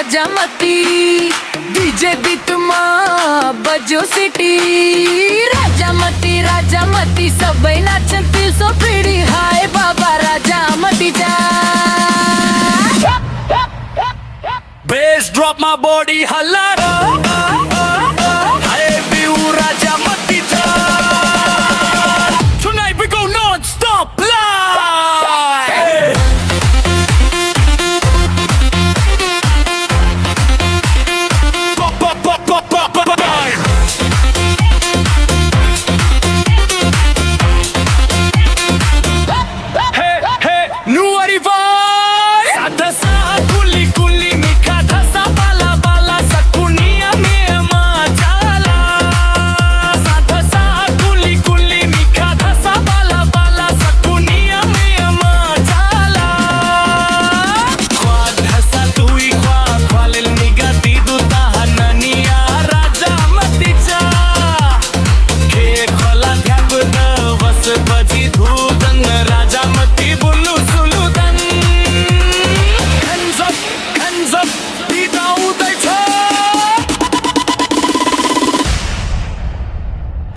राजामती DJ bit में बजो city राजामती राजामती सबई नाचन फील सो प्रीटी हाय बाबा राजामती जा bass drop my body halala hey view राजामती जा tonight we go non stop live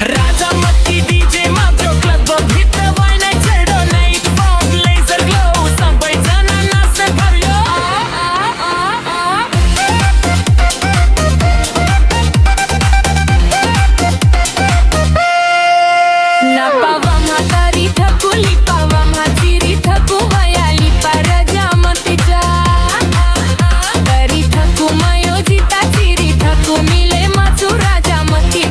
Rajamati DJ माझो क्लब भीतर वाय नाही चढो नाईट फाउंड लेझर ग्लो सबई जणांना से भरयो ना पावा म्हातारी ठकुली पावा म्हातिरी ठकू वयाली राजामतीच्या तरी ठकू मयोजिता चिरी ठकू मिले माचू राजामती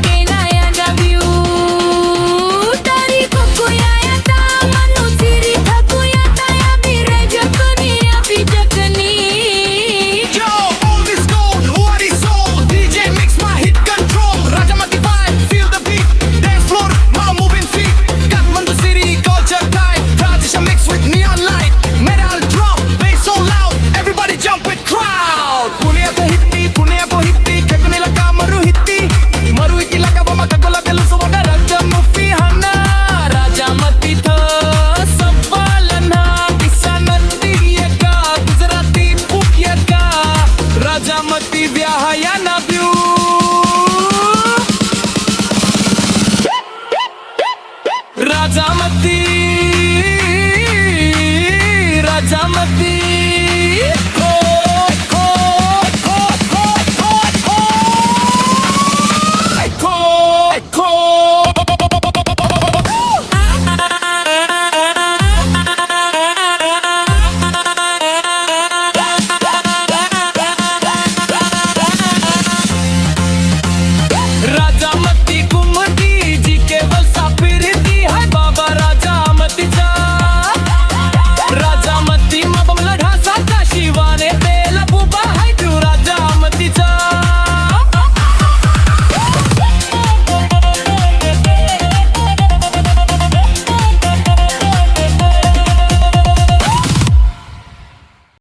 राजामती